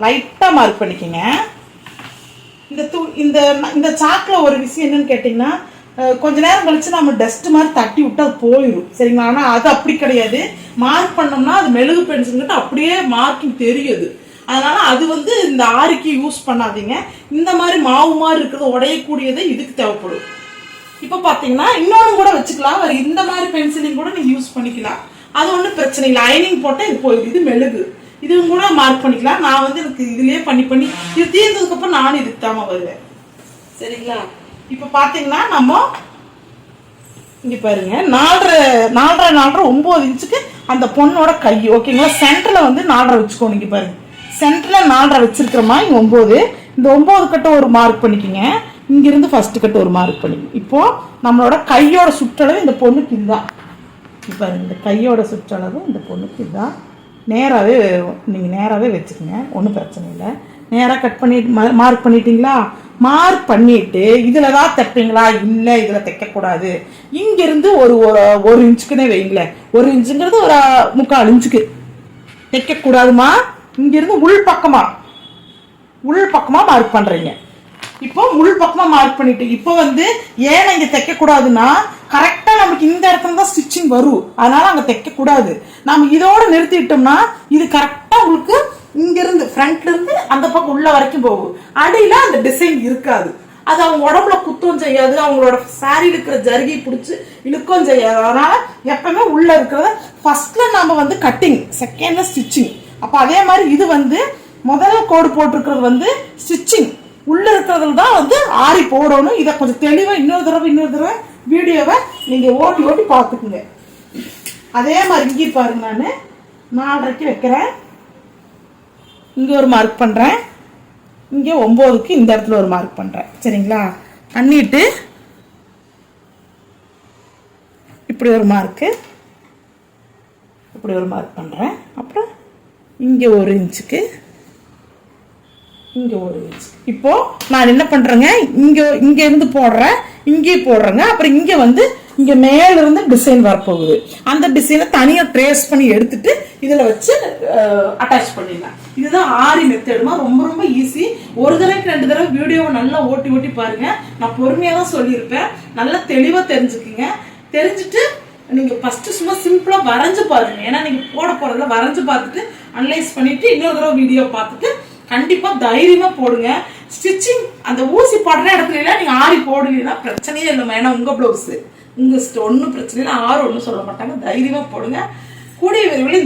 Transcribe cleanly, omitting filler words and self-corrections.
லைட்டாக மார்க் பண்ணிக்கோங்க. இந்த சாக்கில் ஒரு விஷயம் என்னன்னு கேட்டிங்கன்னா, கொஞ்ச நேரம் கழிச்சு நம்ம டஸ்ட் மாதிரி தட்டி விட்டு அது போயிடும் சரிங்களா. ஆனால் அது அப்படி கிடையாது. மார்க் பண்ணோம்னா அது மெழுகு பென்சில்கிட்ட அப்படியே மார்க்கிங் தெரியுது. அதனால அது இந்த ஆரிக்கு யூஸ் பண்ணாதீங்க. இந்த மாதிரி மாவு மாதிரி இருக்கிறது உடையக்கூடியது இதுக்கு தேவைப்படும். இப்போ பார்த்தீங்கன்னா இன்னொன்று கூட வச்சுக்கலாம். இந்த மாதிரி பென்சிலிங் கூட நீங்கள் யூஸ் பண்ணிக்கலாம். அது ஒன்றும் பிரச்சனை இல்லை. அயனிங் போட்டால் இது போயிடும். இது மெழுகு, இதுவும் கூட மார்க் பண்ணிக்கலாம். நான் எனக்கு இதுலயே பண்ணி இது தீர்ந்ததுக்கு அப்புறம் நானும் இதுக்கு தாம வருவேன் சரிங்களா. இப்ப பாத்தீங்கன்னா நம்ம இங்க பாருங்க 4.5 9 இன்ச்சுக்கு அந்த பொண்ணோட கை ஓகேங்களா. சென்டர்ல 4.5 வச்சுக்கோங்க. இங்க பாருங்க சென்டர்ல 4.5 வச்சிருக்கிறோமா. இங்க 9, இந்த 9 கட்ட ஒரு மார்க் பண்ணிக்கோங்க. இங்க இருந்து ஃபர்ஸ்ட் கட்ட ஒரு மார்க் பண்ணிக்கோங்க. இப்போ நம்மளோட கையோட சுற்றளவு இந்த பொண்ணுக்கு இதுதான். பாருங்க இந்த கையோட சுற்றளவு இந்த பொண்ணுக்கு இதுதான். நேராகவே நீங்கள் நேராகவே வச்சுக்கோங்க, ஒன்றும் பிரச்சனை இல்லை. நேராக கட் பண்ணி மார்க் பண்ணிட்டீங்களா. மார்க் பண்ணிட்டு இதில் தான் தைப்பீங்களா, இல்லை இதில் தைக்கக்கூடாது. இங்கேருந்து ஒரு இன்ச்சுக்குன்னே வைங்களேன். 1 இன்ச்சுங்கிறது ஒரு 3/4 இன்ச்சுக்கு தைக்கக்கூடாதுமா. இங்கேருந்து உள் பக்கமாக மார்க் பண்ணுறீங்க. இப்போ உள் பக்கமாக மார்க் பண்ணிட்டு இப்போ ஏன் இங்கே தைக்கக்கூடாதுன்னா, கரெக்டாக நமக்கு இந்த இடத்துல தான் ஸ்டிச்சிங் வரும். அதனால அங்கே தைக்கக்கூடாது. நம்ம இதோட நிறுத்திட்டோம்னா இது கரெக்டாக உங்களுக்கு இங்கிருந்து ஃப்ரண்ட்ல இருந்து அந்த பக்கம் உள்ள வரைக்கும் போகும். அடியில அந்த டிசைன் இருக்காது. அது அவங்க உடம்புல குத்தம் செய்யாது. அவங்களோட சாரி இருக்கிற ஜருகை பிடிச்சி இழுக்கவும் செய்யாது. அதனால எப்பவுமே உள்ள இருக்கிறத ஃபர்ஸ்ட்ல நாம கட்டிங், செகண்ட்ல ஸ்டிச்சிங். அப்ப அதே மாதிரி இது முதல்ல கோடு போட்டிருக்கிறது ஸ்டிச்சிங். உள்ள இருக்கிறதுல தான் ஆரி போடணும். இதை கொஞ்சம் தெளிவா இன்னொரு தடவை வீடியோவை நீங்க ஓட்டி பார்த்துக்குங்க. அதே மாதிரி இங்கே பாருங்க, நான் 4.5 வைக்கிறேன். இங்க ஒரு மார்க் பண்றேன். இங்க 9க்கு இந்த இடத்துல ஒரு மார்க் பண்றேன் சரிங்களா. பண்ணிட்டு இப்படி ஒரு மார்க் பண்றேன். அப்புறம் இங்க 1 இன்ச்சுக்கு இங்க 1 இன்ச். இப்போ நான் என்ன பண்றேங்க, இங்க இருந்து போடுறேன், இங்கே போடுறேங்க. அப்புறம் இங்க மேல இருந்து டிசைன் வரப்போகுது. அந்த டிசைனை தனியா ட்ரேஸ் பண்ணி எடுத்துட்டு இதுல வச்சு அட்டாச் பண்ணிடலாம். இதுதான் ஆரி மெத்தடுமா. ரொம்ப ரொம்ப ஈஸி. ஒரு தடவைக்கு 2 தடவை வீடியோவை நல்லா ஓட்டி பாருங்க. நான் பொறுமையா தான் சொல்லியிருப்பேன். நல்லா தெளிவா தெரிஞ்சுக்குங்க. தெரிஞ்சுட்டு நீங்க ஃபர்ஸ்ட் சும்மா சிம்பிளா வரைஞ்சு பாருங்க. ஏன்னா நீங்க போறதுல வரைஞ்சு பார்த்துட்டு அனலைஸ் பண்ணிட்டு இன்னொரு தடவை வீடியோ பார்த்துட்டு கண்டிப்பா தைரியமா போடுங்க. ஸ்டிச்சிங் அந்த ஊசி போடுற இடத்துல நீங்க ஆரி போடுவீங்கன்னா பிரச்சனையே இல்லை. ஏன்னா உங்க பிளவுஸ் உங்க ஒன்றும் பிரச்சனை இல்லை. ஆறு ஒன்றும் சொல்ல மாட்டாங்க. தைரியமா போடுங்க. கூடிய விரைவில்